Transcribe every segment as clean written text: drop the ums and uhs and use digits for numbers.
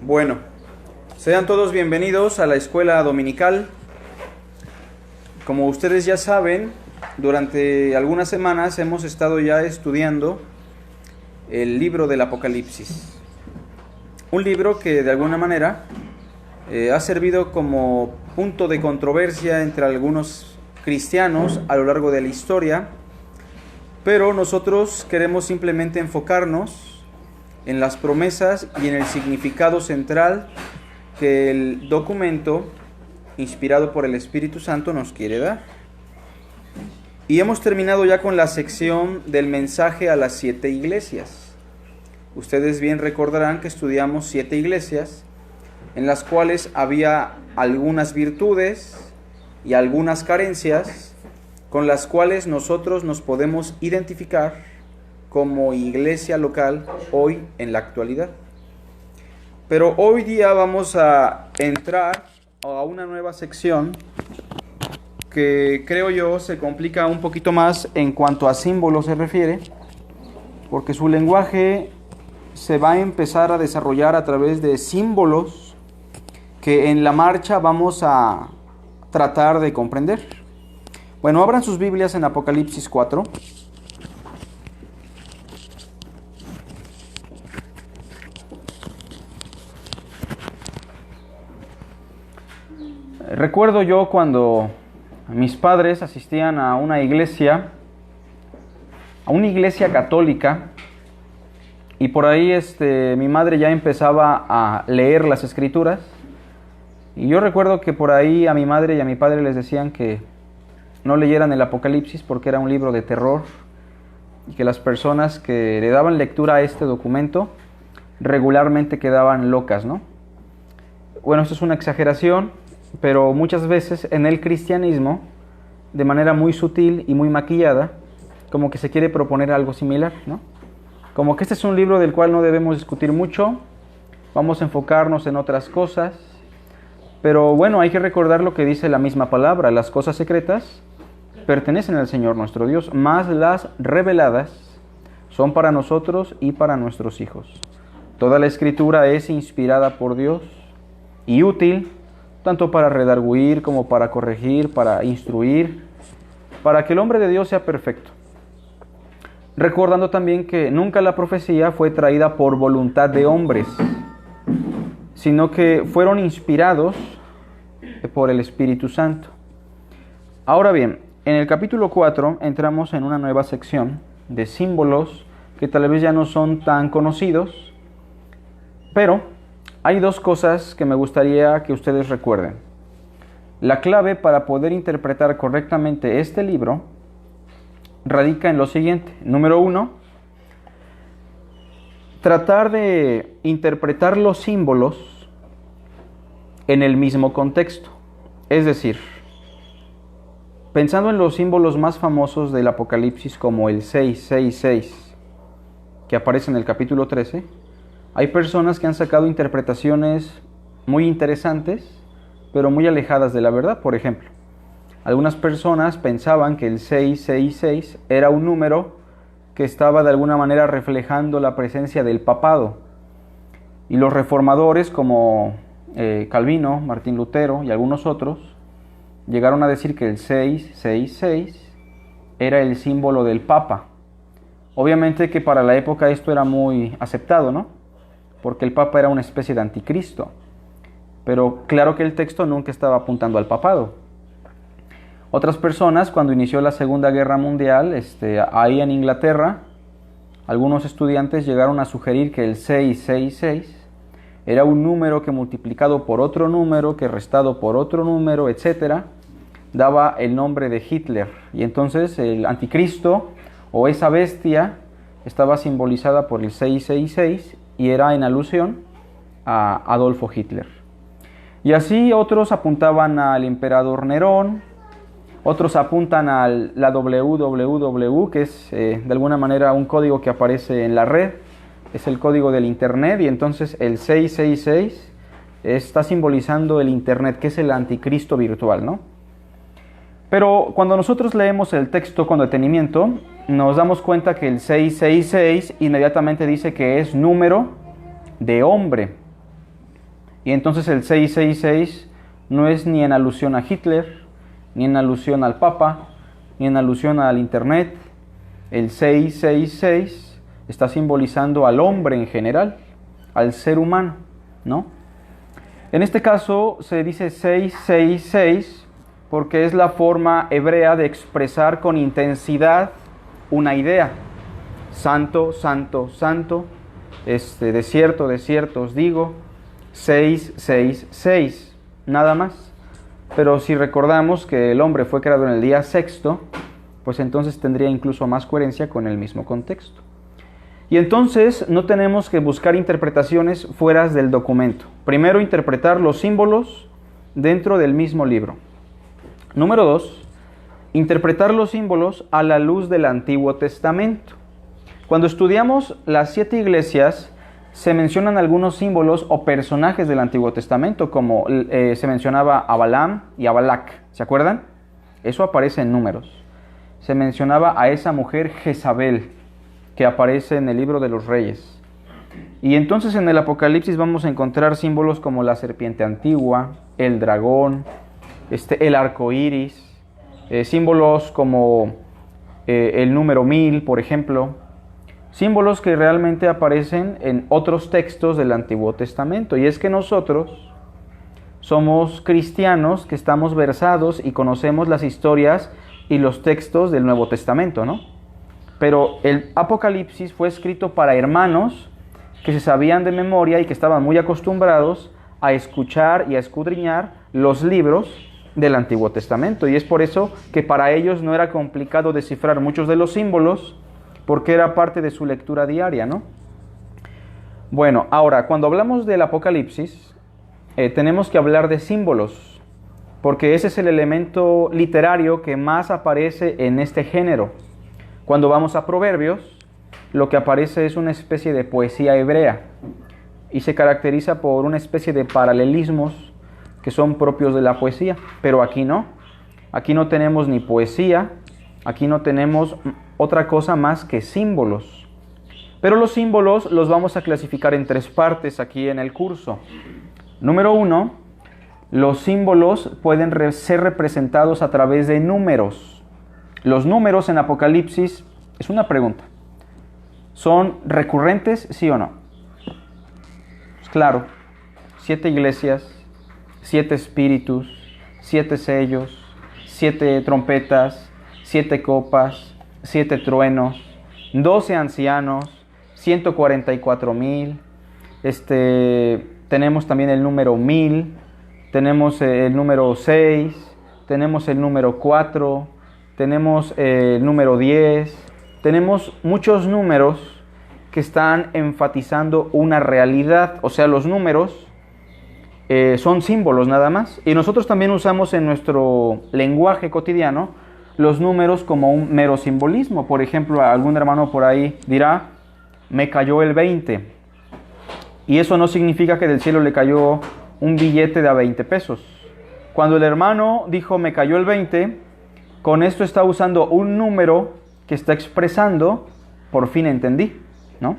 Bueno, sean todos bienvenidos a la escuela dominical. Como ustedes ya saben, durante algunas semanas hemos estado ya estudiando el libro del Apocalipsis. Un libro que de alguna manera ha servido como punto de controversia entre algunos cristianos a lo largo de la historia, pero nosotros queremos simplemente enfocarnos en las promesas y en el significado central que el documento inspirado por el Espíritu Santo nos quiere dar. Y hemos terminado ya con la sección del mensaje a las 7 iglesias. Ustedes bien recordarán que estudiamos 7 iglesias en las cuales había algunas virtudes y algunas carencias con las cuales nosotros nos podemos identificar como iglesia local hoy en la actualidad. Pero hoy día vamos a entrar a una nueva sección que creo yo se complica un poquito más en cuanto a símbolos se refiere, porque su lenguaje se va a empezar a desarrollar a través de símbolos que en la marcha vamos a tratar de comprender. Bueno, abran sus Biblias en Apocalipsis 4. Recuerdo yo cuando mis padres asistían a una iglesia católica, y por ahí mi madre ya empezaba a leer las escrituras, y yo recuerdo que por ahí a mi madre y a mi padre les decían que no leyeran el Apocalipsis porque era un libro de terror, y que las personas que le daban lectura a este documento regularmente quedaban locas, ¿no? Bueno, esto es una exageración, pero muchas veces en el cristianismo, de manera muy sutil y muy maquillada, como que se quiere proponer algo similar, ¿no? Como que este es un libro del cual no debemos discutir mucho, vamos a enfocarnos en otras cosas, pero bueno, hay que recordar lo que dice la misma palabra: las cosas secretas pertenecen al Señor nuestro Dios, mas las reveladas son para nosotros y para nuestros hijos. Toda la Escritura es inspirada por Dios y útil, tanto para redarguir como para corregir, para instruir, para que el hombre de Dios sea perfecto. Recordando también que nunca la profecía fue traída por voluntad de hombres, sino que fueron inspirados por el Espíritu Santo. Ahora bien, en el capítulo 4 entramos en una nueva sección de símbolos que tal vez ya no son tan conocidos, pero hay dos cosas que me gustaría que ustedes recuerden. La clave para poder interpretar correctamente este libro radica en lo siguiente. Número 1, tratar de interpretar los símbolos en el mismo contexto. Es decir, pensando en los símbolos más famosos del Apocalipsis, como el 666, que aparece en el capítulo 13, hay personas que han sacado interpretaciones muy interesantes, pero muy alejadas de la verdad. Por ejemplo, algunas personas pensaban que el 666 era un número que estaba de alguna manera reflejando la presencia del papado. Y los reformadores como Calvino, Martín Lutero y algunos otros llegaron a decir que el 666 era el símbolo del Papa. Obviamente que para la época esto era muy aceptado, ¿no? Porque el Papa era una especie de anticristo. Pero claro que el texto nunca estaba apuntando al papado. Otras personas, cuando inició la Segunda Guerra Mundial, ahí en Inglaterra, algunos estudiantes llegaron a sugerir que el 666 era un número que multiplicado por otro número, que restado por otro número, etc., daba el nombre de Hitler. Y entonces el anticristo o esa bestia estaba simbolizada por el 666 y era en alusión a Adolfo Hitler. Y así otros apuntaban al emperador Nerón, otros apuntan a la www, que es de alguna manera un código que aparece en la red, es el código del internet, y entonces el 666 está simbolizando el internet, que es el anticristo virtual, ¿no? Pero cuando nosotros leemos el texto con detenimiento, nos damos cuenta que el 666 inmediatamente dice que es número de hombre. Y entonces el 666 no es ni en alusión a Hitler, ni en alusión al Papa, ni en alusión al Internet. El 666 está simbolizando al hombre en general, al ser humano, ¿no? En este caso se dice 666 porque es la forma hebrea de expresar con intensidad una idea. Santo, santo, santo, desierto, desierto, os digo, 666, nada más. Pero si recordamos que el hombre fue creado en el día sexto, pues entonces tendría incluso más coherencia con el mismo contexto. Y entonces no tenemos que buscar interpretaciones fuera del documento. Primero, interpretar los símbolos dentro del mismo libro. Número 2, interpretar los símbolos a la luz del Antiguo Testamento. Cuando estudiamos las 7 iglesias, se mencionan algunos símbolos o personajes del Antiguo Testamento, como se mencionaba a Balaam y a Balac, ¿se acuerdan? Eso aparece en Números. Se mencionaba a esa mujer Jezabel, que aparece en el libro de los Reyes. Y entonces en el Apocalipsis vamos a encontrar símbolos como la serpiente antigua, el dragón, el arco iris, símbolos como el número 1000, por ejemplo. Símbolos que realmente aparecen en otros textos del Antiguo Testamento. Y es que nosotros somos cristianos que estamos versados y conocemos las historias y los textos del Nuevo Testamento, ¿no? Pero el Apocalipsis fue escrito para hermanos que se sabían de memoria y que estaban muy acostumbrados a escuchar y a escudriñar los libros del Antiguo Testamento. Y es por eso que para ellos no era complicado descifrar muchos de los símbolos, porque era parte de su lectura diaria, ¿no? Bueno, ahora, cuando hablamos del Apocalipsis, tenemos que hablar de símbolos, porque ese es el elemento literario que más aparece en este género. Cuando vamos a Proverbios, lo que aparece es una especie de poesía hebrea, y se caracteriza por una especie de paralelismos que son propios de la poesía, pero aquí no. Aquí no tenemos ni poesía, aquí no tenemos otra cosa más que símbolos. Pero los símbolos los vamos a clasificar en 3 partes aquí en el curso. Número 1, los símbolos pueden ser representados a través de números. Los números en Apocalipsis, es una pregunta, ¿son recurrentes, sí o no? Pues claro, 7 iglesias, 7 espíritus, 7 sellos, 7 trompetas, 7 copas, 7 truenos, 12 ancianos, 144,000. Tenemos también el número 1000, tenemos el número 6, tenemos el número 4, tenemos el número 10. Tenemos muchos números que están enfatizando una realidad. O sea, los números son símbolos nada más. Y nosotros también usamos en nuestro lenguaje cotidiano los números como un mero simbolismo. Por ejemplo, algún hermano por ahí dirá, me cayó el 20. Y eso no significa que del cielo le cayó un billete de a 20 pesos. Cuando el hermano dijo, me cayó el 20, con esto está usando un número que está expresando, por fin entendí, ¿no?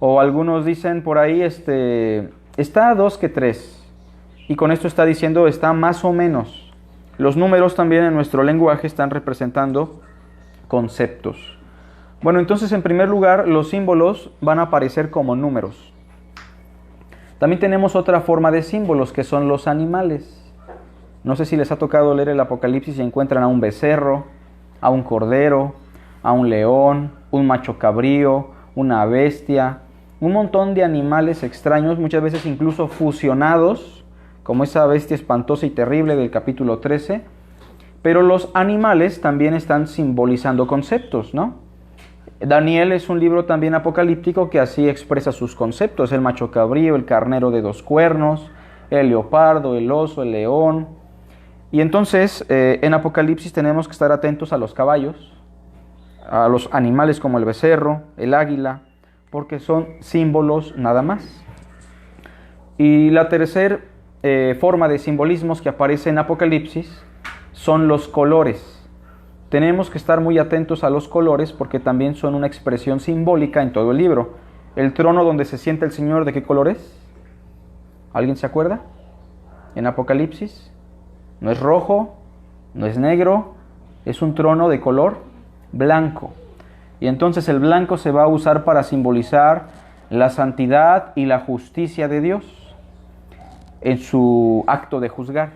O algunos dicen por ahí, está a 2 que 3. Y con esto está diciendo, está más o menos. Los números también en nuestro lenguaje están representando conceptos. Bueno, entonces en primer lugar, los símbolos van a aparecer como números. También tenemos otra forma de símbolos que son los animales. No sé si les ha tocado leer el Apocalipsis y encuentran a un becerro, a un cordero, a un león, un macho cabrío, una bestia, un montón de animales extraños, muchas veces incluso fusionados, como esa bestia espantosa y terrible del capítulo 13, pero los animales también están simbolizando conceptos, ¿no? Daniel es un libro también apocalíptico que así expresa sus conceptos, el macho cabrío, el carnero de 2 cuernos, el leopardo, el oso, el león. Y entonces en Apocalipsis tenemos que estar atentos a los caballos, a los animales como el becerro, el águila, porque son símbolos nada más. Y la tercera forma de simbolismos que aparece en Apocalipsis son los colores. Tenemos que estar muy atentos a los colores porque también son una expresión simbólica en todo el libro. El trono donde se sienta el Señor, ¿de qué color es? ¿Alguien se acuerda? En Apocalipsis. No es rojo, no es negro, es un trono de color blanco. Y entonces el blanco se va a usar para simbolizar la santidad y la justicia de Dios en su acto de juzgar.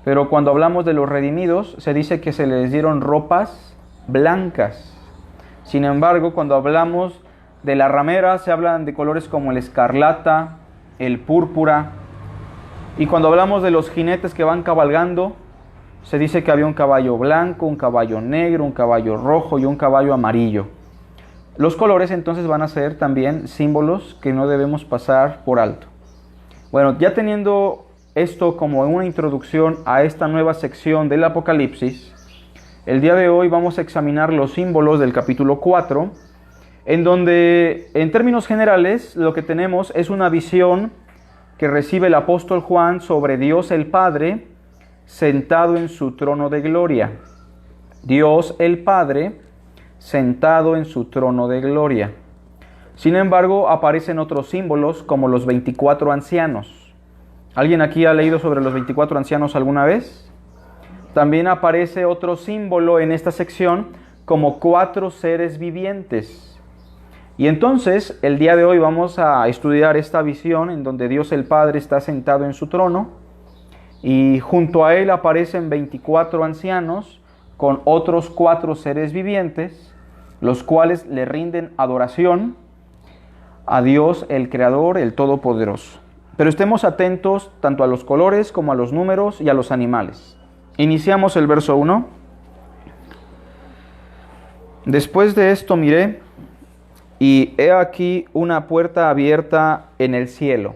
Pero cuando hablamos de los redimidos, se dice que se les dieron ropas blancas. Sin embargo, cuando hablamos de la ramera, se hablan de colores como el escarlata, el púrpura. Y cuando hablamos de los jinetes que van cabalgando, se dice que había un caballo blanco, un caballo negro, un caballo rojo y un caballo amarillo. Los colores entonces van a ser también símbolos que no debemos pasar por alto. Bueno, ya teniendo esto como una introducción a esta nueva sección del Apocalipsis, el día de hoy vamos a examinar los símbolos del capítulo 4, en donde en términos generales lo que tenemos es una visión que recibe el apóstol Juan sobre Dios el Padre sentado en su trono de gloria. Dios el Padre sentado en su trono de gloria. Sin embargo, aparecen otros símbolos como los 24 ancianos. ¿Alguien aquí ha leído sobre los 24 ancianos alguna vez? También aparece otro símbolo en esta sección como 4 seres vivientes. Y entonces, el día de hoy vamos a estudiar esta visión en donde Dios el Padre está sentado en su trono y junto a él aparecen 24 ancianos con otros 4 seres vivientes, los cuales le rinden adoración a Dios el Creador, el Todopoderoso. Pero estemos atentos tanto a los colores como a los números y a los animales. Iniciamos el verso 1. Después de esto miré, y he aquí una puerta abierta en el cielo.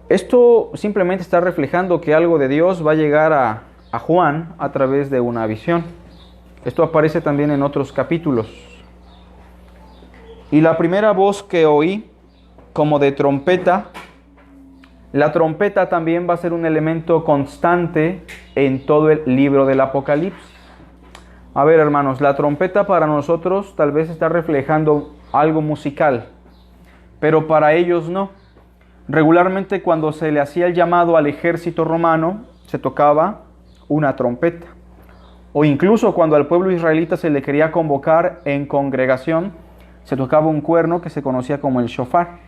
Esto simplemente está reflejando que algo de Dios va a llegar a Juan a través de una visión. Esto aparece también en otros capítulos. Y la primera voz que oí, como de trompeta, la trompeta también va a ser un elemento constante en todo el libro del Apocalipsis. A ver, hermanos, la trompeta para nosotros tal vez está reflejando algo musical, pero para ellos no. Regularmente cuando se le hacía el llamado al ejército romano, se tocaba una trompeta. O incluso cuando al pueblo israelita se le quería convocar en congregación, se tocaba un cuerno que se conocía como el shofar.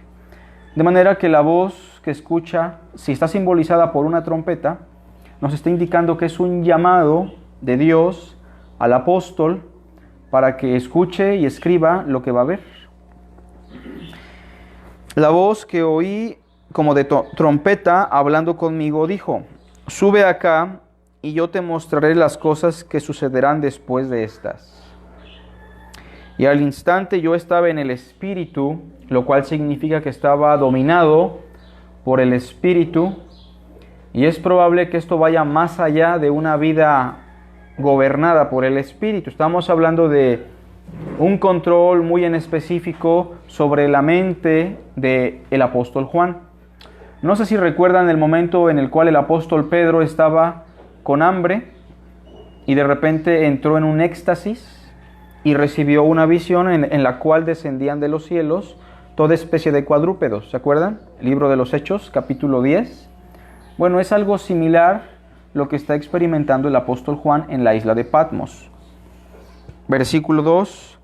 De manera que la voz que escucha, si está simbolizada por una trompeta, nos está indicando que es un llamado de Dios al apóstol para que escuche y escriba lo que va a ver. La voz que oí como de trompeta hablando conmigo dijo: sube acá y yo te mostraré las cosas que sucederán después de estas. Y al instante yo estaba en el Espíritu, lo cual significa que estaba dominado por el Espíritu, y es probable que esto vaya más allá de una vida gobernada por el Espíritu. Estamos hablando de un control muy en específico sobre la mente del apóstol Juan. No sé si recuerdan el momento en el cual el apóstol Pedro estaba con hambre y de repente entró en un éxtasis y recibió una visión en la cual descendían de los cielos toda especie de cuadrúpedos. ¿Se acuerdan? Libro de los Hechos, capítulo 10. Bueno, es algo similar lo que está experimentando el apóstol Juan en la isla de Patmos. Versículo 2.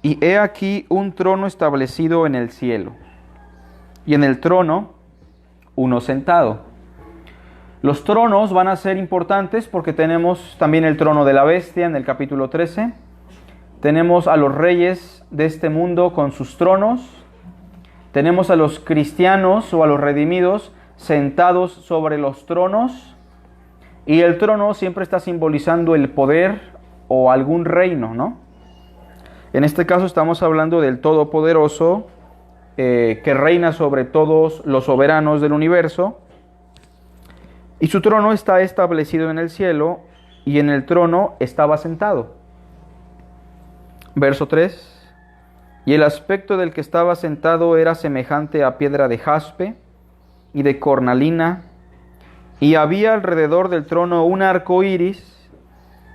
Y he aquí un trono establecido en el cielo, y en el trono uno sentado. Los tronos van a ser importantes porque tenemos también el trono de la bestia en el capítulo 13. Tenemos a los reyes de este mundo con sus tronos. Tenemos a los cristianos o a los redimidos sentados sobre los tronos. Y el trono siempre está simbolizando el poder o algún reino, ¿no? En este caso estamos hablando del Todopoderoso que reina sobre todos los soberanos del universo. Y su trono está establecido en el cielo y en el trono estaba sentado. Verso 3. Y el aspecto del que estaba sentado era semejante a piedra de jaspe y de cornalina, y había alrededor del trono un arco iris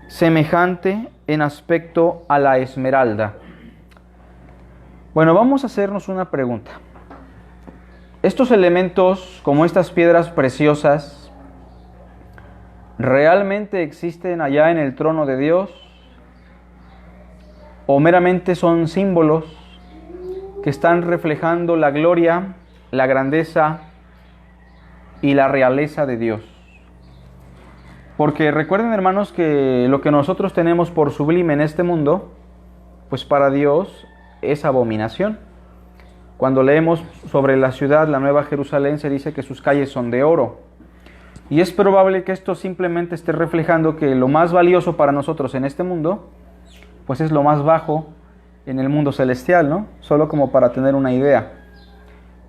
semejante en aspecto a la esmeralda. Bueno, vamos a hacernos una pregunta. estos elementos, como estas piedras preciosas, ¿realmente existen allá en el trono de Dios? ¿O meramente son símbolos que están reflejando la gloria, la grandeza y la realeza de Dios? Porque recuerden, hermanos, que lo que nosotros tenemos por sublime en este mundo, pues para Dios es abominación. Cuando leemos sobre la ciudad, la Nueva Jerusalén, se dice que sus calles son de oro. Y es probable que esto simplemente esté reflejando que lo más valioso para nosotros en este mundo, pues es lo más bajo en el mundo celestial, ¿no? Solo como para tener una idea.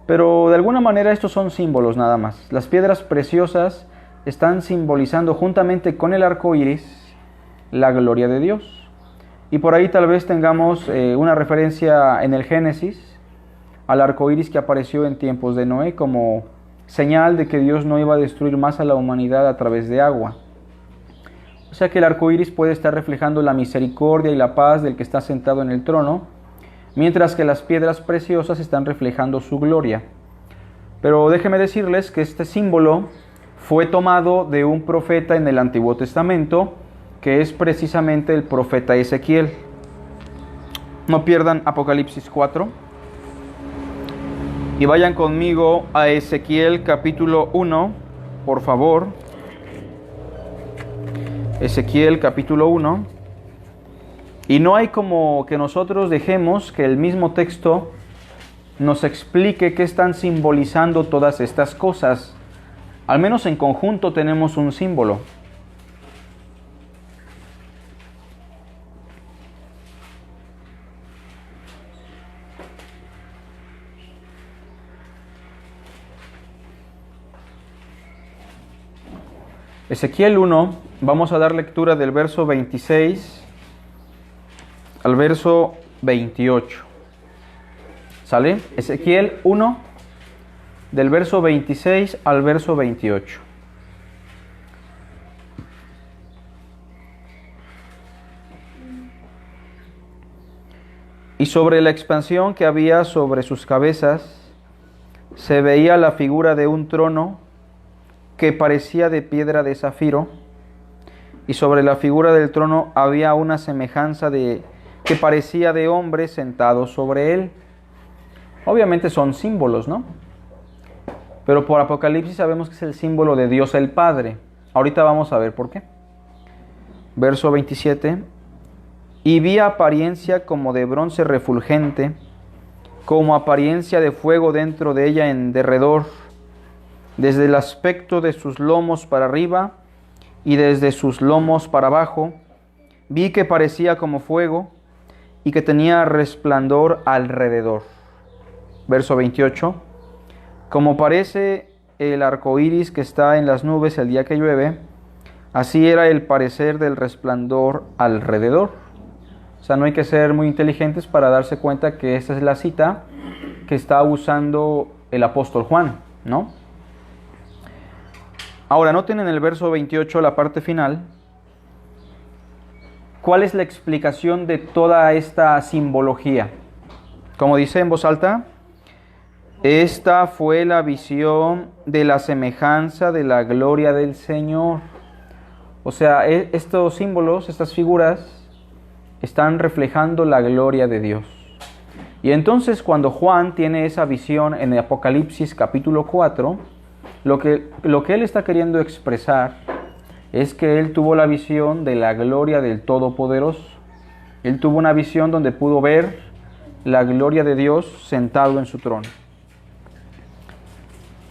Pero de alguna manera estos son símbolos nada más. Las piedras preciosas están simbolizando juntamente con el arco iris la gloria de Dios. Y por ahí tal vez tengamos una referencia en el Génesis al arco iris que apareció en tiempos de Noé como señal de que Dios no iba a destruir más a la humanidad a través de agua. O sea que el arco iris puede estar reflejando la misericordia y la paz del que está sentado en el trono, mientras que las piedras preciosas están reflejando su gloria. Pero déjenme decirles que este símbolo fue tomado de un profeta en el Antiguo Testamento, que es precisamente el profeta Ezequiel. No pierdan Apocalipsis 4 y vayan conmigo a Ezequiel capítulo 1, por favor. Ezequiel capítulo 1. Y no hay como que nosotros dejemos que el mismo texto nos explique qué están simbolizando todas estas cosas. Al menos en conjunto tenemos un símbolo. Ezequiel 1, vamos a dar lectura del verso 26 al verso 28. ¿Sale? Ezequiel 1, del verso 26 al verso 28. Y sobre la expansión que había sobre sus cabezas, se veía la figura de un trono que parecía de piedra de zafiro, y sobre la figura del trono había una semejanza de que parecía de hombre sentado sobre él. Obviamente son símbolos, ¿no? Pero por Apocalipsis sabemos que es el símbolo de Dios el Padre. Ahorita vamos a ver por qué. Verso 27. Y vi apariencia como de bronce refulgente, como apariencia de fuego dentro de ella en derredor, desde el aspecto de sus lomos para arriba y desde sus lomos para abajo. Vi que parecía como fuego y que tenía resplandor alrededor. Verso 28. Como parece el arco iris que está en las nubes el día que llueve, así era el parecer del resplandor alrededor. O sea, no hay que ser muy inteligentes para darse cuenta que esta es la cita que está usando el apóstol Juan, ¿no? Ahora, noten en el verso 28, la parte final, ¿cuál es la explicación de toda esta simbología? Como dice en voz alta, esta fue la visión de la semejanza de la gloria del Señor. O sea, estos símbolos, estas figuras, están reflejando la gloria de Dios. Y entonces cuando Juan tiene esa visión en el Apocalipsis capítulo 4, lo que él está queriendo expresar es que él tuvo la visión de la gloria del Todopoderoso. Él tuvo una visión donde pudo ver la gloria de Dios sentado en su trono.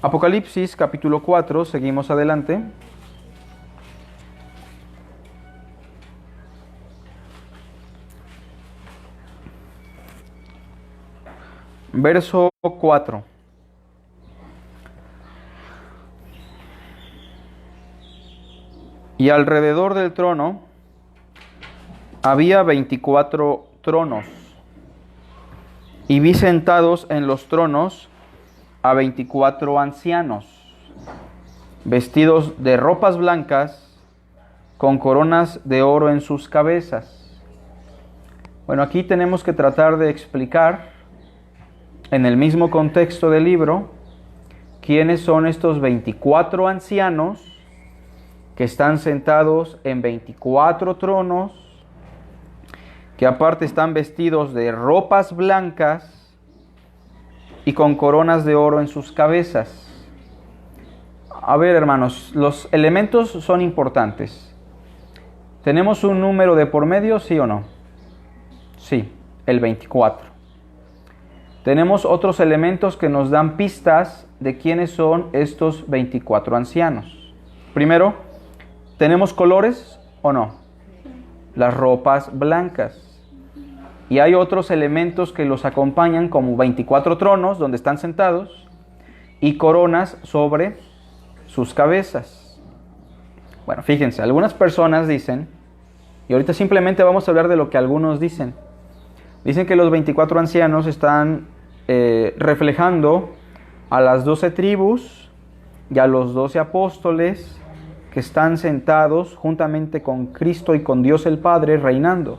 Apocalipsis capítulo 4, seguimos adelante. Verso 4. Y alrededor del trono había 24 tronos, y vi sentados en los tronos a 24 ancianos, vestidos de ropas blancas, con coronas de oro en sus cabezas. Bueno, aquí tenemos que tratar de explicar, en el mismo contexto del libro, quiénes son estos 24 ancianos que están sentados en 24 tronos, que aparte están vestidos de ropas blancas y con coronas de oro en sus cabezas. A ver, hermanos, los elementos son importantes. ¿Tenemos un número de por medio, sí o no? Sí, el 24. Tenemos otros elementos que nos dan pistas de quiénes son estos 24 ancianos. Primero, ¿tenemos colores o no? Las ropas blancas. Y hay otros elementos que los acompañan, como 24 tronos donde están sentados y coronas sobre sus cabezas. Bueno, fíjense, algunas personas dicen, y ahorita simplemente vamos a hablar de lo que algunos dicen. Dicen que los 24 ancianos están reflejando a las 12 tribus y a los 12 apóstoles que están sentados juntamente con Cristo y con Dios el Padre reinando.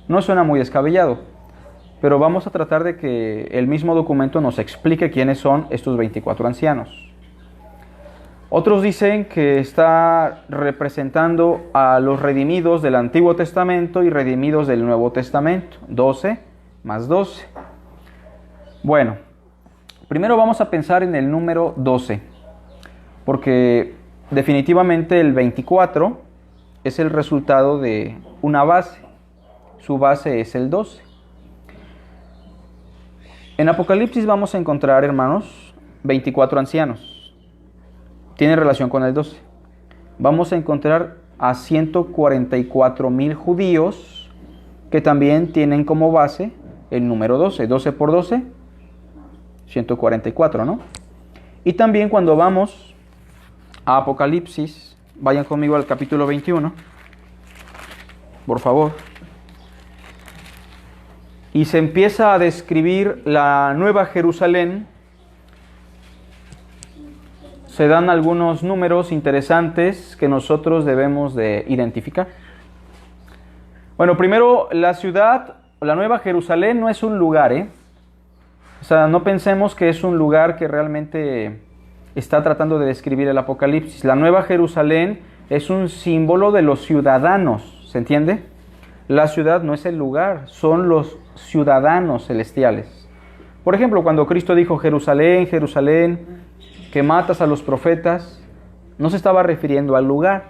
No suena muy descabellado, pero vamos a tratar de que el mismo documento nos explique quiénes son estos 24 ancianos. Otros dicen que está representando a los redimidos del Antiguo Testamento y redimidos del Nuevo Testamento. 12 más 12. Bueno, primero vamos a pensar en el número 12, porque definitivamente el 24 es el resultado de una base. Su base es el 12. En Apocalipsis vamos a encontrar, hermanos, 24 ancianos. Tiene relación con el 12. Vamos a encontrar a 144,000 judíos que también tienen como base el número 12. 12 por 12, 144, ¿no? Y también cuando vamos a Apocalipsis, vayan conmigo al capítulo 21, por favor. Y se empieza a describir la Nueva Jerusalén. Se dan algunos números interesantes que nosotros debemos de identificar. Bueno, primero, la ciudad, la Nueva Jerusalén no es un lugar, O sea, no pensemos que es un lugar que realmente está tratando de describir el Apocalipsis. La Nueva Jerusalén es un símbolo de los ciudadanos, ¿se entiende? La ciudad no es el lugar, son los ciudadanos celestiales. Por ejemplo, cuando Cristo dijo, Jerusalén, Jerusalén, que matas a los profetas, no se estaba refiriendo al lugar,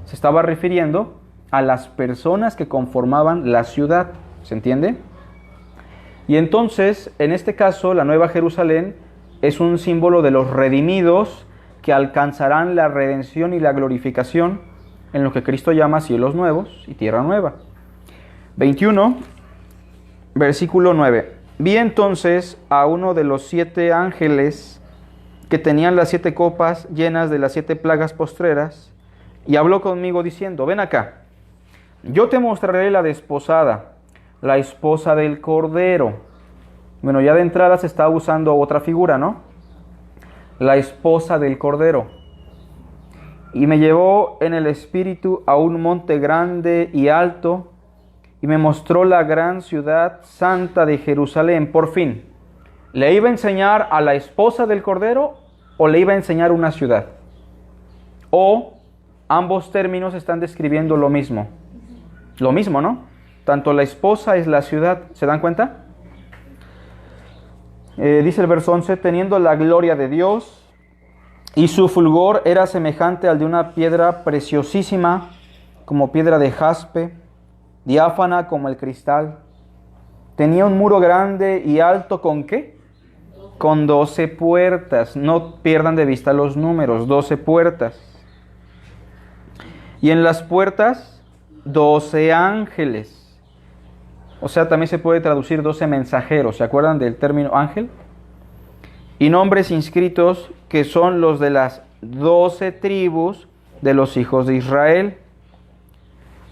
se estaba refiriendo a las personas que conformaban la ciudad, ¿se entiende? Y entonces, en este caso, la Nueva Jerusalén es un símbolo de los redimidos que alcanzarán la redención y la glorificación en lo que Cristo llama cielos nuevos y tierra nueva. 21, versículo 9. Vi entonces a uno de los 7 ángeles que tenían las 7 copas llenas de las 7 plagas postreras, y habló conmigo diciendo, ven acá, yo te mostraré la desposada, la esposa del Cordero. Bueno, ya de entrada se está usando otra figura, ¿no? La esposa del Cordero. Y me llevó en el espíritu a un monte grande y alto, y me mostró la gran ciudad santa de Jerusalén. Por fin, ¿le iba a enseñar a la esposa del Cordero o le iba a enseñar una ciudad? O ambos términos están describiendo lo mismo. Lo mismo, ¿no? Tanto la esposa es la ciudad. ¿Se dan cuenta? Dice el verso 11, teniendo la gloria de Dios, y su fulgor era semejante al de una piedra preciosísima, como piedra de jaspe, diáfana como el cristal. Tenía un muro grande y alto, ¿con qué? Con 12 puertas. No pierdan de vista los números, 12 puertas. Y en las puertas, 12 ángeles. O sea, también se puede traducir 12 mensajeros. ¿Se acuerdan del término ángel? Y nombres inscritos que son los de las 12 tribus de los hijos de Israel.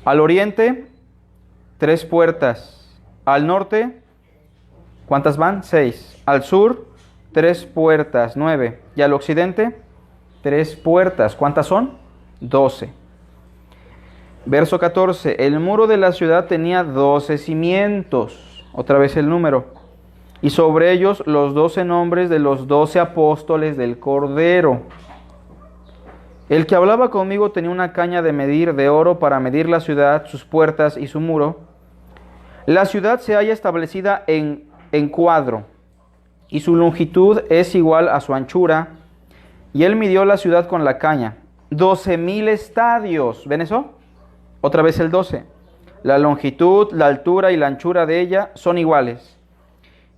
Al oriente, 3 puertas. Al norte, ¿cuántas van? 6. Al sur, 3 puertas, 9. Y al occidente, 3 puertas. ¿Cuántas son? 12. Verso 14. El muro de la ciudad tenía 12 cimientos. Otra vez el número. y sobre ellos los 12 nombres de los 12 apóstoles del Cordero. El que hablaba conmigo tenía una caña de medir de oro para medir la ciudad, sus puertas y su muro. La ciudad se halla establecida en cuadro, y su longitud es igual a su anchura, y él midió la ciudad con la caña, 12,000 estadios. ¿Ven eso? Otra vez el 12. La longitud, la altura y la anchura de ella son iguales.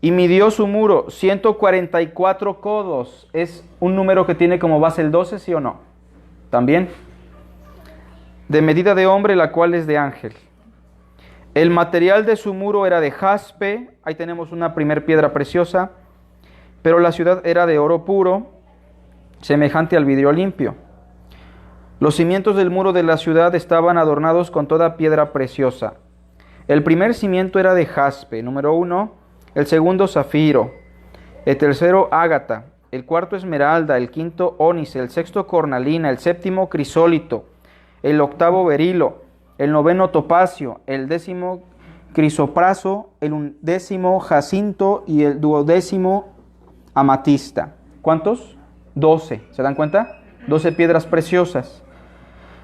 Y midió su muro 144 codos. ¿Es un número que tiene como base el 12, sí o no? También. De medida de hombre, la cual es de ángel. El material de su muro era de jaspe. Ahí tenemos una primer piedra preciosa. Pero la ciudad era de oro puro, semejante al vidrio limpio. Los cimientos del muro de la ciudad estaban adornados con toda piedra preciosa. El primer cimiento era de jaspe, número 1, el segundo zafiro, el tercero ágata, el cuarto esmeralda, el quinto ónice, el sexto cornalina, el séptimo crisólito, el octavo berilo, el noveno topacio, el décimo crisopraso, el undécimo jacinto y el duodécimo amatista. ¿Cuántos? 12. ¿Se dan cuenta? 12 piedras preciosas.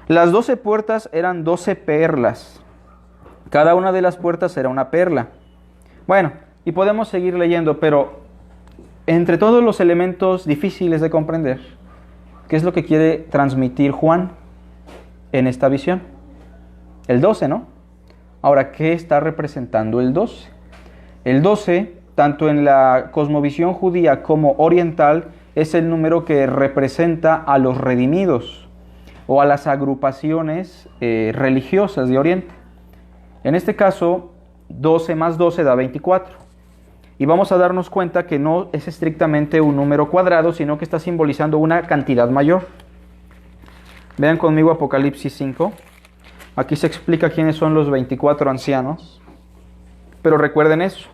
Las 12 puertas eran 12 perlas. Cada una de las puertas era una perla. Bueno, y podemos seguir leyendo, pero entre todos los elementos difíciles de comprender, ¿qué es lo que quiere transmitir Juan en esta visión? El 12, ¿no? Ahora, ¿qué está representando el 12? El 12, tanto en la cosmovisión judía como oriental, es el número que representa a los redimidos o a las agrupaciones religiosas de Oriente. En este caso, 12 más 12 da 24. Y vamos a darnos cuenta que no es estrictamente un número cuadrado, sino que está simbolizando una cantidad mayor. Vean conmigo Apocalipsis 5. Aquí se explica quiénes son los 24 ancianos. Pero recuerden eso.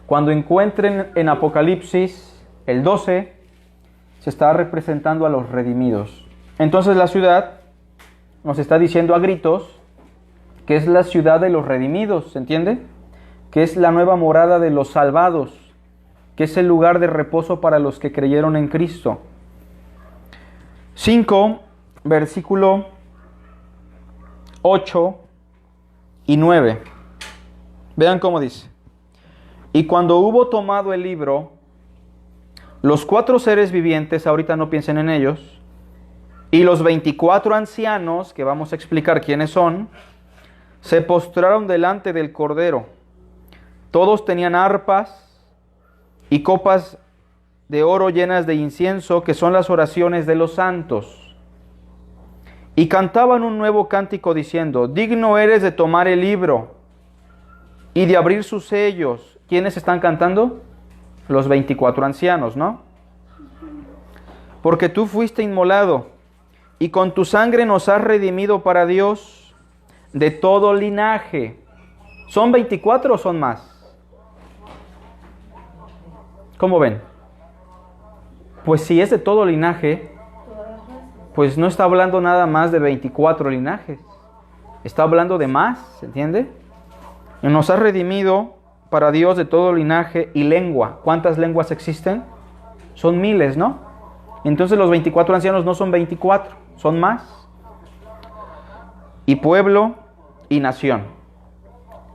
Cuando encuentren en Apocalipsis el 12, se está representando a los redimidos. Entonces la ciudad nos está diciendo a gritos que es la ciudad de los redimidos, ¿se entiende? Que es la nueva morada de los salvados, que es el lugar de reposo para los que creyeron en Cristo. 5, versículo 8 y 9. Vean cómo dice. Y cuando hubo tomado el libro, los 4 seres vivientes, ahorita no piensen en ellos, y los 24 ancianos, que vamos a explicar quiénes son, se postraron delante del Cordero. Todos tenían arpas y copas de oro llenas de incienso, que son las oraciones de los santos. Y cantaban un nuevo cántico diciendo: digno eres de tomar el libro y de abrir sus sellos. ¿Quiénes están cantando? Los 24 ancianos, ¿no? Porque tú fuiste inmolado y con tu sangre nos has redimido para Dios de todo linaje. ¿Son 24 o son más? ¿Cómo ven? Pues si es de todo linaje, pues no está hablando nada más de 24 linajes. Está hablando de más, ¿se entiende? Y nos has redimido para Dios de todo linaje y lengua. ¿Cuántas lenguas existen? Son miles, ¿no? Entonces los 24 ancianos no son 24, son más. Y pueblo y nación.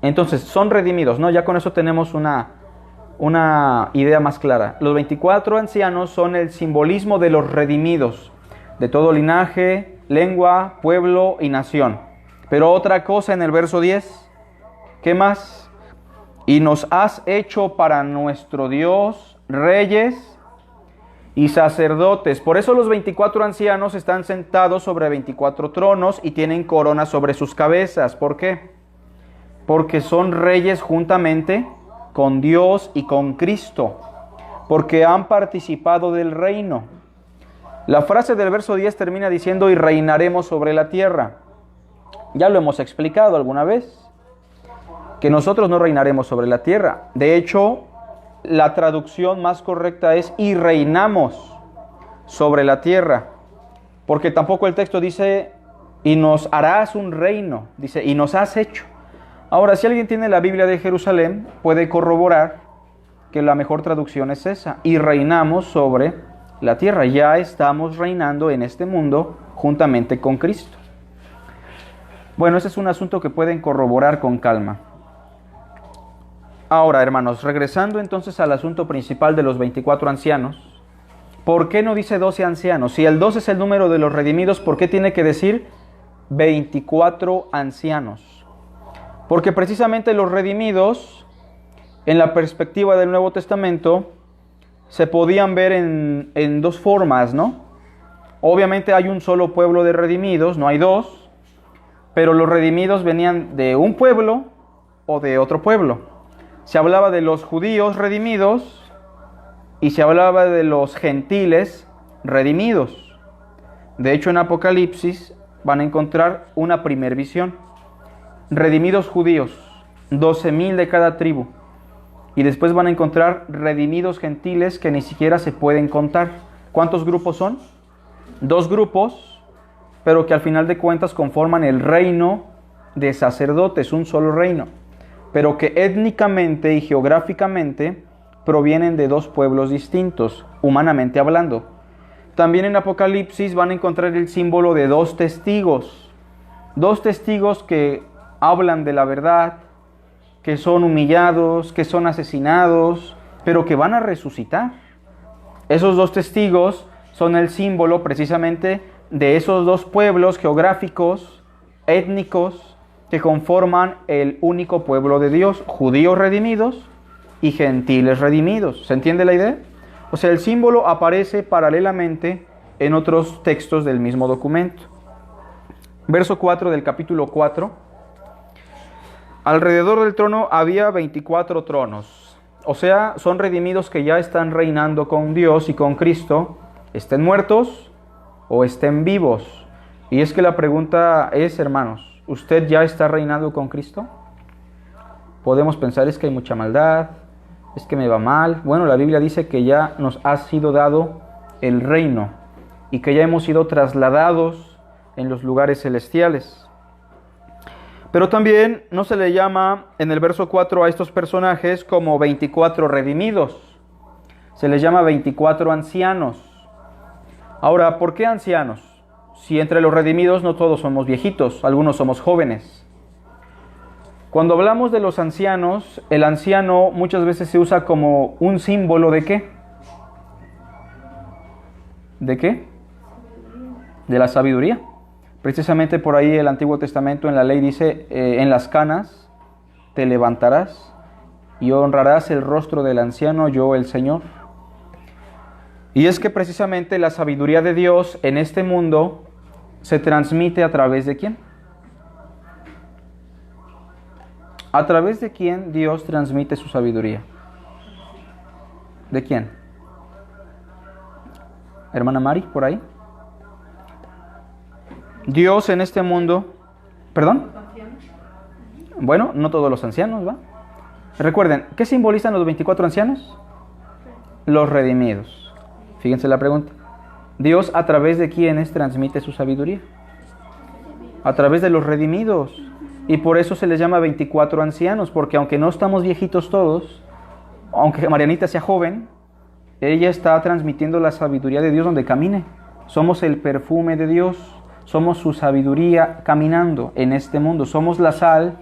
Entonces son redimidos, ¿no? Ya con eso tenemos una idea más clara. Los 24 ancianos son el simbolismo de los redimidos, de todo linaje, lengua, pueblo y nación. Pero otra cosa en el verso 10, ¿qué más? Y nos has hecho para nuestro Dios reyes y sacerdotes. Por eso los 24 ancianos están sentados sobre 24 tronos y tienen coronas sobre sus cabezas. ¿Por qué? Porque son reyes juntamente con Dios y con Cristo, porque han participado del reino. La frase del verso 10 termina diciendo: y reinaremos sobre la tierra. Ya lo hemos explicado alguna vez, que nosotros no reinaremos sobre la tierra. De hecho, la traducción más correcta es: y reinamos sobre la tierra, porque tampoco el texto dice: y nos harás un reino, dice: y nos has hecho. Ahora, si alguien tiene la Biblia de Jerusalén, puede corroborar que la mejor traducción es esa, y reinamos sobre la tierra. Ya estamos reinando en este mundo juntamente con Cristo. Bueno, ese es un asunto que pueden corroborar con calma. Ahora, hermanos, regresando entonces al asunto principal de los 24 ancianos, ¿por qué no dice 12 ancianos? Si el 12 es el número de los redimidos, ¿por qué tiene que decir 24 ancianos? Porque precisamente los redimidos, en la perspectiva del Nuevo Testamento, se podían ver en dos formas, ¿no? Obviamente hay un solo pueblo de redimidos, no hay dos, pero los redimidos venían de un pueblo o de otro pueblo. Se hablaba de los judíos redimidos y se hablaba de los gentiles redimidos. De hecho, en Apocalipsis van a encontrar una primer visión. Redimidos judíos, 12,000 de cada tribu. Y después van a encontrar redimidos gentiles que ni siquiera se pueden contar. ¿Cuántos grupos son? 2 grupos, pero que al final de cuentas conforman el reino de sacerdotes, un solo reino, pero que étnicamente y geográficamente provienen de 2 pueblos distintos, humanamente hablando. También en Apocalipsis van a encontrar el símbolo de 2 testigos. 2 testigos que hablan de la verdad, que son humillados, que son asesinados, pero que van a resucitar. Esos 2 testigos son el símbolo precisamente de esos 2 pueblos geográficos, étnicos, que conforman el único pueblo de Dios, judíos redimidos y gentiles redimidos. ¿Se entiende la idea? O sea, el símbolo aparece paralelamente en otros textos del mismo documento. Verso 4 del capítulo 4. Alrededor del trono había 24 tronos. O sea, son redimidos que ya están reinando con Dios y con Cristo, estén muertos o estén vivos. Y es que la pregunta es, hermanos, ¿usted ya está reinando con Cristo? Podemos pensar, es que hay mucha maldad, es que me va mal. Bueno, la Biblia dice que ya nos ha sido dado el reino y que ya hemos sido trasladados en los lugares celestiales. Pero también no se le llama en el verso 4 a estos personajes como 24 redimidos. Se les llama 24 ancianos. Ahora, ¿por qué ancianos? Si entre los redimidos no todos somos viejitos, algunos somos jóvenes. Cuando hablamos de los ancianos, el anciano muchas veces se usa como un símbolo ¿de qué? ¿De qué? De la sabiduría. Precisamente por ahí el Antiguo Testamento en la ley dice, en las canas te levantarás y honrarás el rostro del anciano, yo el Señor. Y es que precisamente la sabiduría de Dios en este mundo se transmite a través de ¿quién? ¿A través de quién Dios transmite su sabiduría? ¿De quién? Hermana Mari, por ahí. Dios en este mundo, ¿perdón? Bueno, no todos los ancianos, ¿va? Recuerden, ¿qué simbolizan los 24 ancianos? Los redimidos. Fíjense la pregunta. Dios, ¿a través de quiénes transmite su sabiduría? A través de los redimidos. Y por eso se les llama 24 ancianos, porque aunque no estamos viejitos todos, aunque Marianita sea joven, ella está transmitiendo la sabiduría de Dios donde camine. Somos el perfume de Dios, somos su sabiduría caminando en este mundo, somos la sal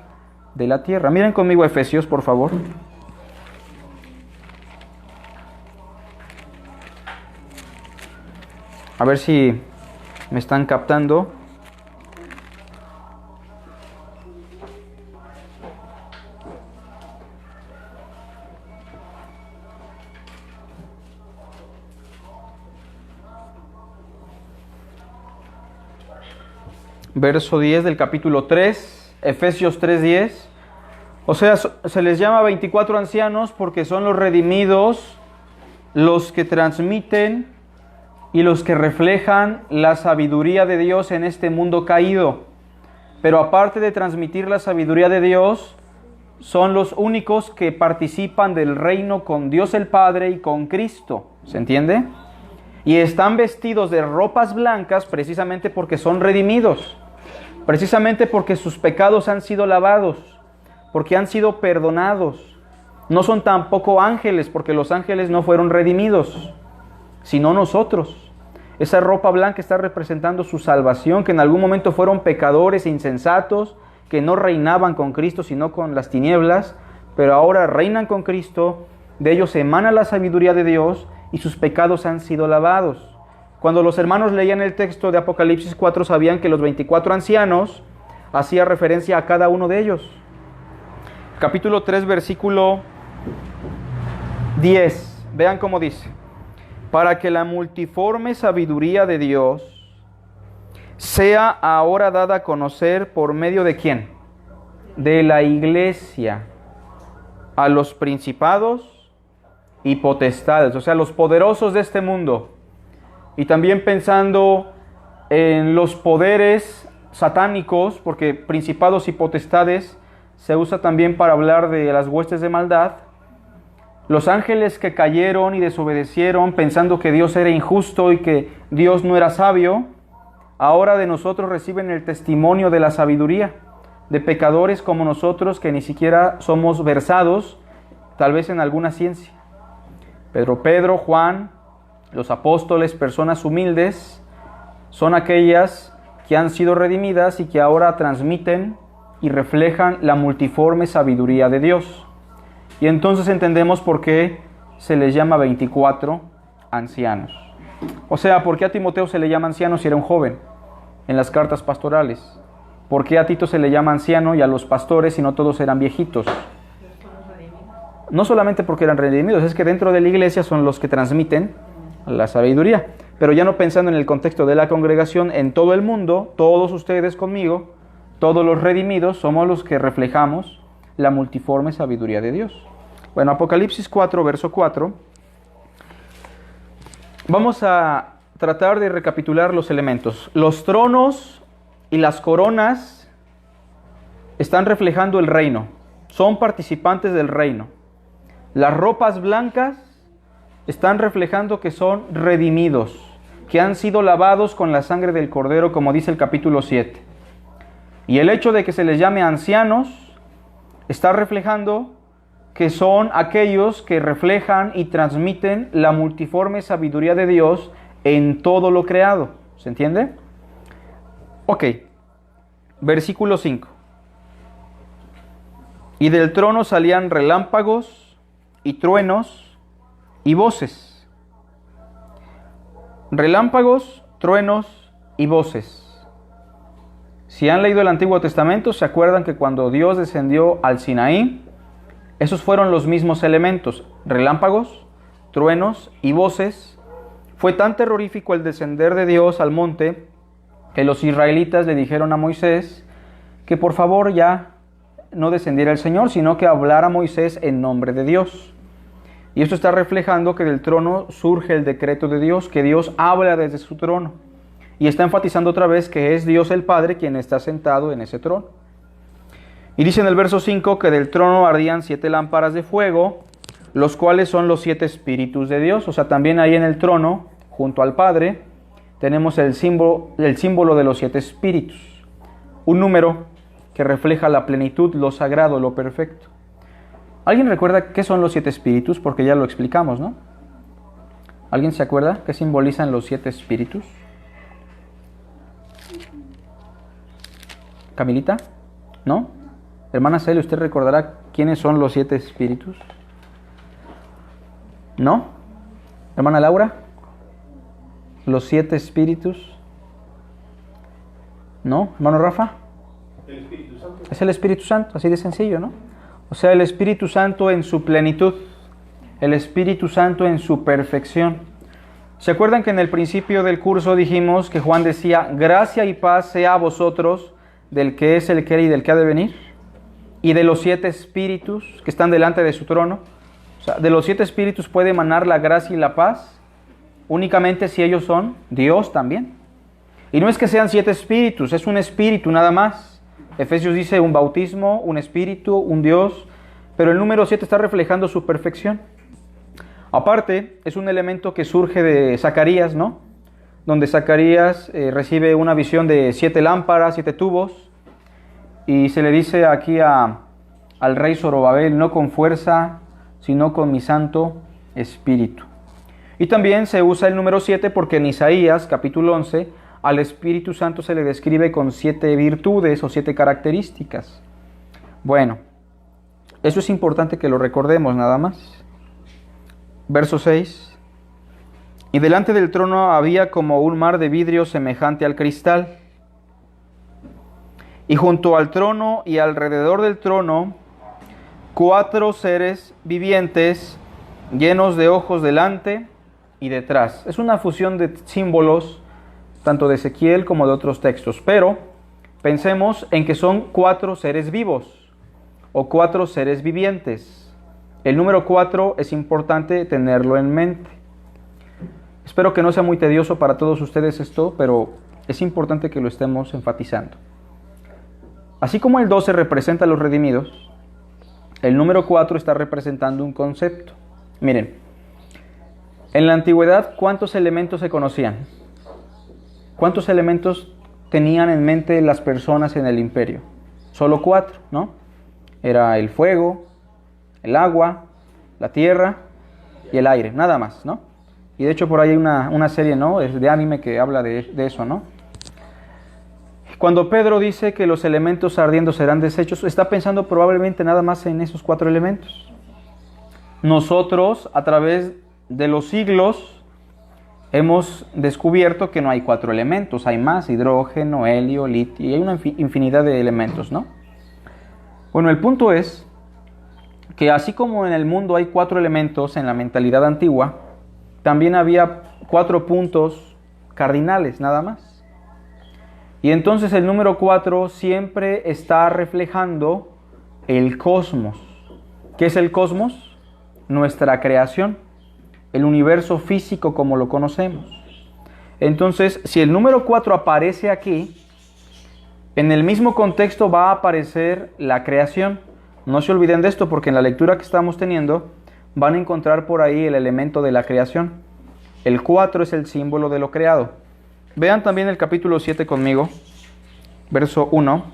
de la tierra. Miren conmigo Efesios, por favor. A ver si me están captando. Verso 10 del capítulo 3, Efesios 3:10. O sea, se les llama 24 ancianos porque son los redimidos, los que transmiten y los que reflejan la sabiduría de Dios en este mundo caído. Pero aparte de transmitir la sabiduría de Dios, son los únicos que participan del reino con Dios el Padre y con Cristo. ¿Se entiende? Y están vestidos de ropas blancas precisamente porque son redimidos, precisamente porque sus pecados han sido lavados, porque han sido perdonados. No son tampoco ángeles, porque los ángeles no fueron redimidos, sino nosotros. Esa ropa blanca está representando su salvación, que en algún momento fueron pecadores e insensatos, que no reinaban con Cristo, sino con las tinieblas, pero ahora reinan con Cristo, de ellos emana la sabiduría de Dios y sus pecados han sido lavados. Cuando los hermanos leían el texto de Apocalipsis 4, sabían que los 24 ancianos hacía referencia a cada uno de ellos. Capítulo 3, versículo 10. Vean cómo dice: para que la multiforme sabiduría de Dios sea ahora dada a conocer por medio de ¿quién? De la iglesia, a los principados y potestades, o sea, los poderosos de este mundo. Y también pensando en los poderes satánicos, porque principados y potestades se usa también para hablar de las huestes de maldad. Los ángeles que cayeron y desobedecieron pensando que Dios era injusto y que Dios no era sabio, ahora de nosotros reciben el testimonio de la sabiduría, de pecadores como nosotros que ni siquiera somos versados, tal vez en alguna ciencia. Pedro, Juan, los apóstoles, personas humildes, son aquellas que han sido redimidas y que ahora transmiten y reflejan la multiforme sabiduría de Dios. Y entonces entendemos por qué se les llama 24 ancianos. O sea, ¿por qué a Timoteo se le llama anciano si era un joven en las cartas pastorales? ¿Por qué a Tito se le llama anciano y a los pastores si no todos eran viejitos? No solamente porque eran redimidos, es que dentro de la iglesia son los que transmiten la sabiduría. Pero ya no pensando en el contexto de la congregación, en todo el mundo, todos ustedes conmigo, todos los redimidos, somos los que reflejamos la multiforme sabiduría de Dios. Bueno, Apocalipsis 4, verso 4. Vamos a tratar de recapitular los elementos. Los tronos y las coronas están reflejando el reino. Son participantes del reino. Las ropas blancas están reflejando que son redimidos, que han sido lavados con la sangre del Cordero, como dice el capítulo 7. Y el hecho de que se les llame ancianos está reflejando que son aquellos que reflejan y transmiten la multiforme sabiduría de Dios en todo lo creado. ¿Se entiende? Ok, versículo 5. Y del trono salían relámpagos y truenos y voces. Relámpagos, truenos y voces. Si han leído el Antiguo Testamento, se acuerdan que cuando Dios descendió al Sinaí, esos fueron los mismos elementos, relámpagos, truenos y voces. Fue tan terrorífico el descender de Dios al monte que los israelitas le dijeron a Moisés que por favor ya no descendiera el Señor, sino que hablara Moisés en nombre de Dios. Y esto está reflejando que del trono surge el decreto de Dios, que Dios habla desde su trono. Y está enfatizando otra vez que es Dios el Padre quien está sentado en ese trono. Y dice en el verso 5 que del trono ardían 7 lámparas de fuego, los cuales son los 7 espíritus de Dios. O sea, también ahí en el trono, junto al Padre, tenemos el símbolo de los 7 espíritus. Un número que refleja la plenitud, lo sagrado, lo perfecto. ¿Alguien recuerda qué son los 7 espíritus? Porque ya lo explicamos, ¿no? ¿Alguien se acuerda qué simbolizan los 7 espíritus? ¿Camilita? ¿No? Hermana Celia, ¿usted recordará quiénes son los 7 espíritus? ¿No? Hermana Laura, los 7 espíritus. ¿No? Hermano Rafa. El Espíritu Santo. Es el Espíritu Santo, así de sencillo, ¿no? O sea, el Espíritu Santo en su plenitud, el Espíritu Santo en su perfección. ¿Se acuerdan que en el principio del curso dijimos que Juan decía, gracia y paz sea a vosotros del que es, el que era y del que ha de venir? Y de los 7 espíritus que están delante de su trono. O sea, de los 7 espíritus puede emanar la gracia y la paz únicamente si ellos son Dios también. Y no es que sean 7 espíritus, es un espíritu nada más. Efesios dice un bautismo, un espíritu, un Dios, pero el número 7 está reflejando su perfección. Aparte, es un elemento que surge de Zacarías, ¿no? Donde Zacarías recibe una visión de 7 lámparas, 7 tubos, y se le dice aquí al rey Zorobabel, no con fuerza, sino con mi Santo Espíritu. Y también se usa el número 7 porque en Isaías, capítulo 11, al Espíritu Santo se le describe con 7 virtudes o 7 características. Bueno, eso es importante que lo recordemos nada más. Verso 6. Y delante del trono había como un mar de vidrio semejante al cristal. Y junto al trono y alrededor del trono, 4 seres vivientes llenos de ojos delante y detrás. Es una fusión de símbolos, tanto de Ezequiel como de otros textos. Pero pensemos en que son 4 seres vivos o 4 seres vivientes. El número 4 es importante tenerlo en mente. Espero que no sea muy tedioso para todos ustedes esto, pero es importante que lo estemos enfatizando. Así como el 12 representa a los redimidos, el número 4 está representando un concepto. Miren, en la antigüedad, ¿cuántos elementos se conocían? ¿Cuántos elementos tenían en mente las personas en el imperio? Solo 4, ¿no? Era el fuego, el agua, la tierra y el aire, nada más, ¿no? Y de hecho por ahí hay una serie, ¿no?, de anime que habla de eso, ¿no? Cuando Pedro dice que los elementos ardiendo serán deshechos, está pensando probablemente nada más en esos 4 elementos. Nosotros, a través de los siglos, hemos descubierto que no hay 4 elementos, hay más: hidrógeno, helio, litio, y hay una infinidad de elementos, ¿no? Bueno, el punto es que así como en el mundo hay 4 elementos en la mentalidad antigua, también había 4 puntos cardinales, nada más. Y entonces el número 4 siempre está reflejando el cosmos. ¿Qué es el cosmos? Nuestra creación, el universo físico como lo conocemos. Entonces, si el número 4 aparece aquí, en el mismo contexto va a aparecer la creación. No se olviden de esto, porque en la lectura que estamos teniendo van a encontrar por ahí el elemento de la creación. El 4 es el símbolo de lo creado. Vean también el capítulo 7 conmigo, verso 1.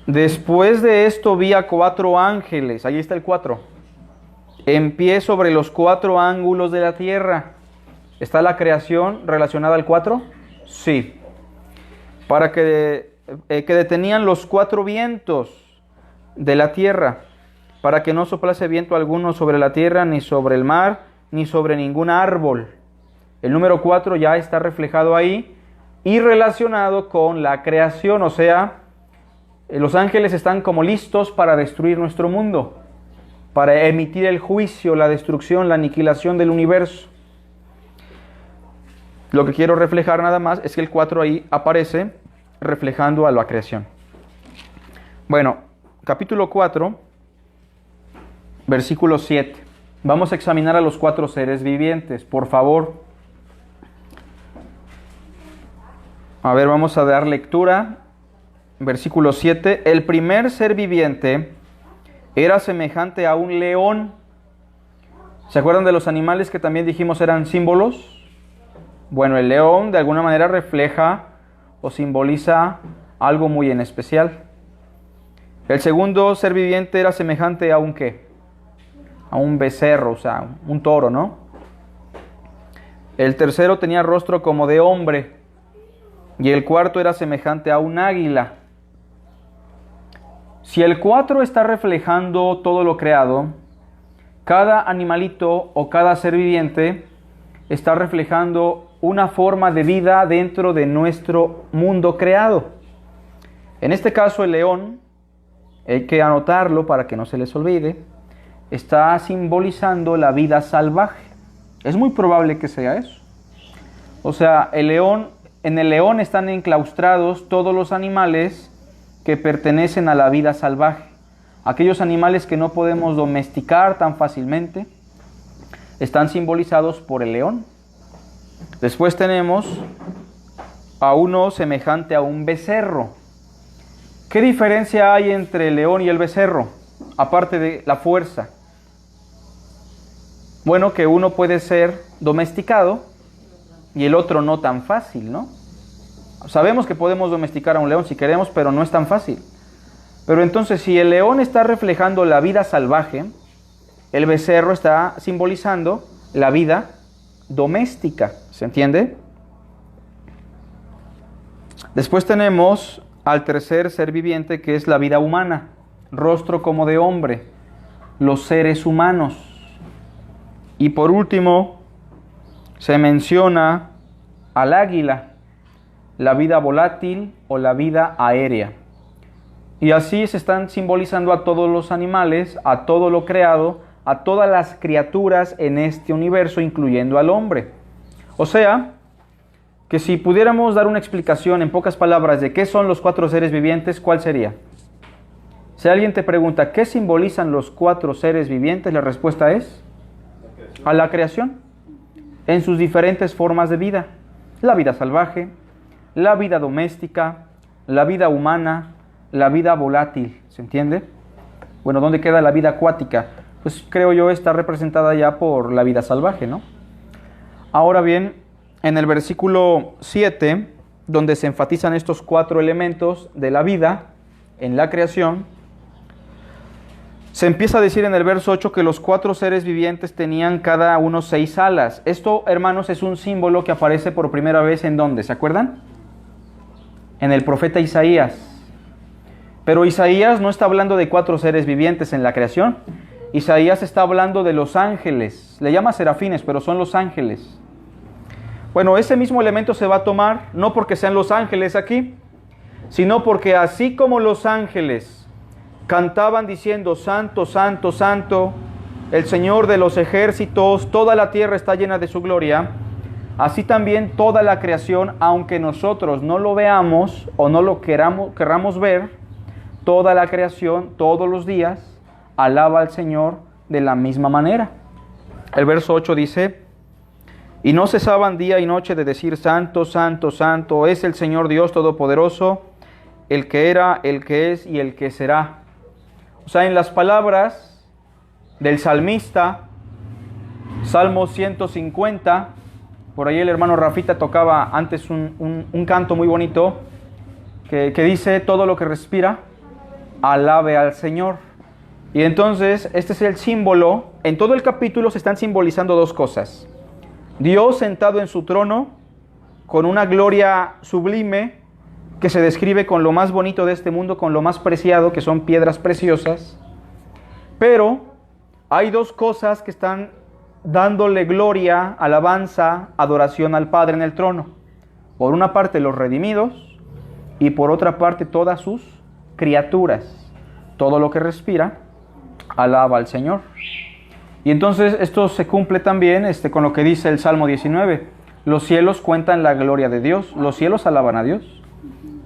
Después de esto vi a 4 ángeles, ahí está el 4, en pie sobre los 4 ángulos de la tierra. ¿Está la creación relacionada al 4? Sí. Para que detenían los 4 vientos de la tierra, para que no soplase viento alguno sobre la tierra, ni sobre el mar, ni sobre ningún árbol. El número 4 ya está reflejado ahí y relacionado con la creación, o sea, los ángeles están como listos para destruir nuestro mundo, para emitir el juicio, la destrucción, la aniquilación del universo. Lo que quiero reflejar nada más es que el 4 ahí aparece reflejando a la creación. Bueno, capítulo 4, versículo 7. Vamos a examinar a los 4 seres vivientes, por favor. A ver, vamos a dar lectura. Versículo 7. El primer ser viviente era semejante a un león. ¿Se acuerdan de los animales que también dijimos eran símbolos? Bueno, el león de alguna manera refleja o simboliza algo muy en especial. El segundo ser viviente era semejante a un ¿qué? A un becerro, o sea, un toro, ¿no? El tercero tenía rostro como de hombre. Y el cuarto era semejante a un águila. Si el 4 está reflejando todo lo creado, cada animalito o cada ser viviente está reflejando una forma de vida dentro de nuestro mundo creado. En este caso, el león, hay que anotarlo para que no se les olvide, está simbolizando la vida salvaje. Es muy probable que sea eso. O sea, en el león están enclaustrados todos los animales que pertenecen a la vida salvaje. Aquellos animales que no podemos domesticar tan fácilmente están simbolizados por el león. Después tenemos a uno semejante a un becerro. ¿Qué diferencia hay entre el león y el becerro? Aparte de la fuerza. Bueno, que uno puede ser domesticado y el otro no tan fácil, ¿no? Sabemos que podemos domesticar a un león si queremos, pero no es tan fácil. Pero entonces, si el león está reflejando la vida salvaje, el becerro está simbolizando la vida doméstica. ¿Se entiende? Después tenemos al tercer ser viviente, que es la vida humana, rostro como de hombre, los seres humanos. Y por último, se menciona al águila, la vida volátil o la vida aérea. Y así se están simbolizando a todos los animales, a todo lo creado, a todas las criaturas en este universo, incluyendo al hombre. O sea, que si pudiéramos dar una explicación en pocas palabras de qué son los 4 seres vivientes, ¿cuál sería? Si alguien te pregunta, ¿qué simbolizan los 4 seres vivientes? La respuesta es a la creación, en sus diferentes formas de vida. La vida salvaje, la vida doméstica, la vida humana, la vida volátil. ¿Se entiende? Bueno, ¿dónde queda la vida acuática? Pues creo yo está representada ya por la vida salvaje, ¿no? Ahora bien, en el versículo 7, donde se enfatizan estos 4 elementos de la vida en la creación, se empieza a decir en el verso 8 que los 4 seres vivientes tenían cada uno 6 alas. Esto, hermanos, es un símbolo que aparece por primera vez ¿en dónde? ¿Se acuerdan? En el profeta Isaías. Pero Isaías no está hablando de 4 seres vivientes en la creación. Isaías está hablando de los ángeles. Le llama serafines, pero son los ángeles. Bueno, ese mismo elemento se va a tomar, no porque sean los ángeles aquí, sino porque así como los ángeles cantaban diciendo, Santo, Santo, Santo, el Señor de los ejércitos, toda la tierra está llena de su gloria, así también toda la creación, aunque nosotros no lo veamos o no lo querramos ver, toda la creación, todos los días, alaba al Señor de la misma manera. El verso 8 dice, y no cesaban día y noche de decir, Santo, Santo, Santo, es el Señor Dios Todopoderoso, el que era, el que es y el que será. O sea, en las palabras del salmista, Salmo 150, por ahí el hermano Rafita tocaba antes un canto muy bonito que dice, todo lo que respira, alabe al Señor. Y entonces, este es el símbolo. En todo el capítulo se están simbolizando 2 cosas. Dios sentado en su trono, con una gloria sublime, que se describe con lo más bonito de este mundo, con lo más preciado, que son piedras preciosas. Pero hay 2 cosas que están dándole gloria, alabanza, adoración al Padre en el trono. Por una parte los redimidos y por otra parte todas sus criaturas. Todo lo que respira, alaba al Señor. Y entonces esto se cumple también con lo que dice el Salmo 19. Los cielos cuentan la gloria de Dios, los cielos alaban a Dios.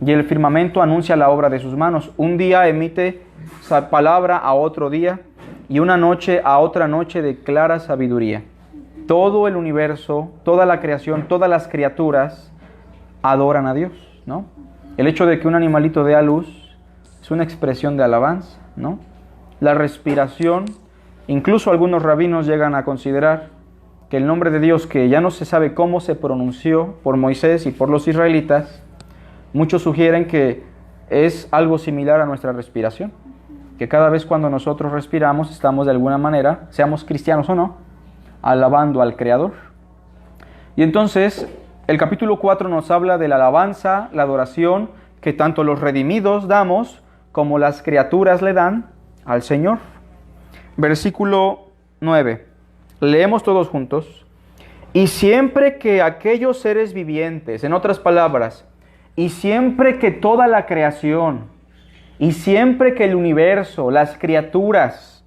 Y el firmamento anuncia la obra de sus manos. Un día emite palabra a otro día, y una noche a otra noche declara sabiduría. Todo el universo, toda la creación, todas las criaturas adoran a Dios, ¿no? El hecho de que un animalito dé a luz es una expresión de alabanza, ¿no? La respiración, incluso algunos rabinos llegan a considerar que el nombre de Dios, que ya no se sabe cómo se pronunció por Moisés y por los israelitas, muchos sugieren que es algo similar a nuestra respiración, que cada vez cuando nosotros respiramos estamos de alguna manera, seamos cristianos o no, alabando al Creador. Y entonces el capítulo 4 nos habla de la alabanza, la adoración que tanto los redimidos damos como las criaturas le dan al Señor. Versículo 9, leemos todos juntos. Y siempre que aquellos seres vivientes, en otras palabras, y siempre que toda la creación, y siempre que el universo, las criaturas,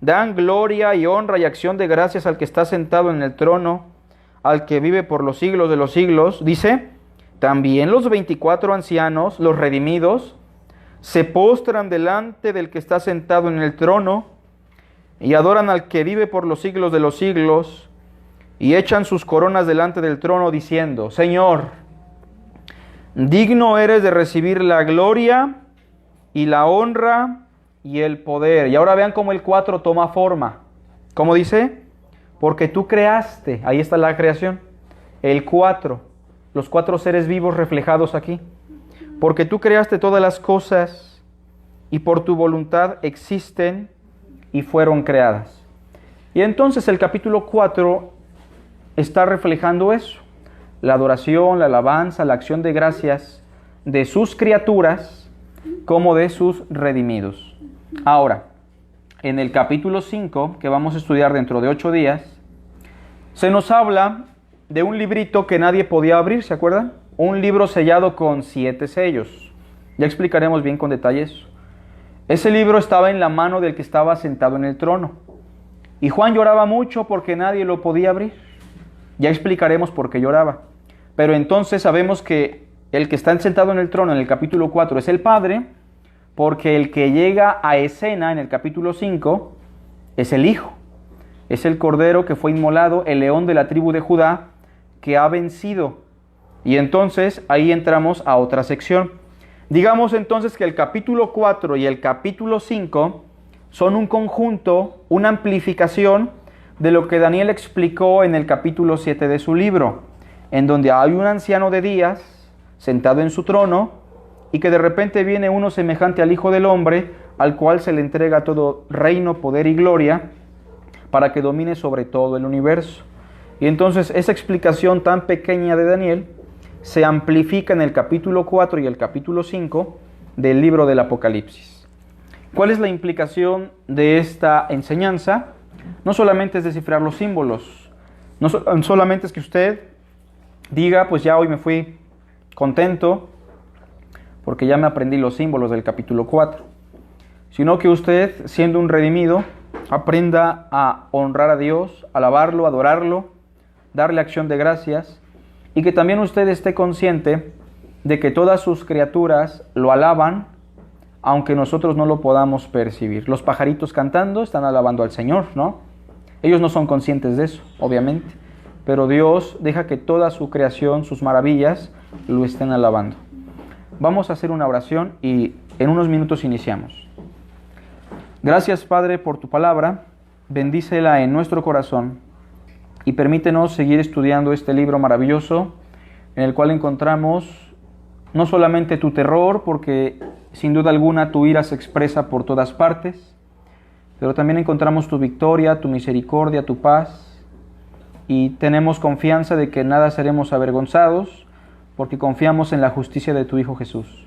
dan gloria y honra y acción de gracias al que está sentado en el trono, al que vive por los siglos de los siglos, dice, también los 24 ancianos, los redimidos, se postran delante del que está sentado en el trono, y adoran al que vive por los siglos de los siglos, y echan sus coronas delante del trono, diciendo, Señor, digno eres de recibir la gloria y la honra y el poder. Y ahora vean cómo el 4 toma forma. ¿Cómo dice? Porque tú creaste, ahí está la creación. El 4, los 4 seres vivos reflejados aquí. Porque tú creaste todas las cosas y por tu voluntad existen y fueron creadas. Y entonces el capítulo 4 está reflejando eso, la adoración, la alabanza, la acción de gracias de sus criaturas como de sus redimidos. Ahora, en el capítulo 5, que vamos a estudiar dentro de 8 días, se nos habla de un librito que nadie podía abrir, ¿se acuerdan? Un libro sellado con 7 sellos. Ya explicaremos bien con detalle eso. Ese libro estaba en la mano del que estaba sentado en el trono. Y Juan lloraba mucho porque nadie lo podía abrir. Ya explicaremos por qué lloraba. Pero entonces sabemos que el que está sentado en el trono en el capítulo 4 es el Padre, porque el que llega a escena en el capítulo 5 es el Hijo. Es el Cordero que fue inmolado, el león de la tribu de Judá, que ha vencido. Y entonces ahí entramos a otra sección. Digamos entonces que el capítulo 4 y el capítulo 5 son un conjunto, una amplificación de lo que Daniel explicó en el capítulo 7 de su libro, en donde hay un anciano de días sentado en su trono y que de repente viene uno semejante al Hijo del Hombre, al cual se le entrega todo reino, poder y gloria para que domine sobre todo el universo. Y entonces esa explicación tan pequeña de Daniel se amplifica en el capítulo 4 y el capítulo 5 del libro del Apocalipsis. ¿Cuál es la implicación de esta enseñanza? No solamente es descifrar los símbolos, no solamente es que usted diga, pues ya hoy me fui contento porque ya me aprendí los símbolos del capítulo 4, sino que usted, siendo un redimido, aprenda a honrar a Dios, alabarlo, adorarlo, darle acción de gracias, y que también usted esté consciente de que todas sus criaturas lo alaban, aunque nosotros no lo podamos percibir. Los pajaritos cantando están alabando al Señor, ¿no? Ellos no son conscientes de eso, obviamente, pero Dios deja que toda su creación, sus maravillas, lo estén alabando. Vamos a hacer una oración y en unos minutos iniciamos. Gracias, Padre, por tu palabra. Bendícela en nuestro corazón y permítenos seguir estudiando este libro maravilloso en el cual encontramos no solamente tu terror, porque sin duda alguna tu ira se expresa por todas partes, pero también encontramos tu victoria, tu misericordia, tu paz, y tenemos confianza de que nada seremos avergonzados, porque confiamos en la justicia de tu Hijo Jesús.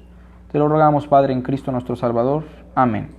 Te lo rogamos, Padre, en Cristo nuestro Salvador. Amén.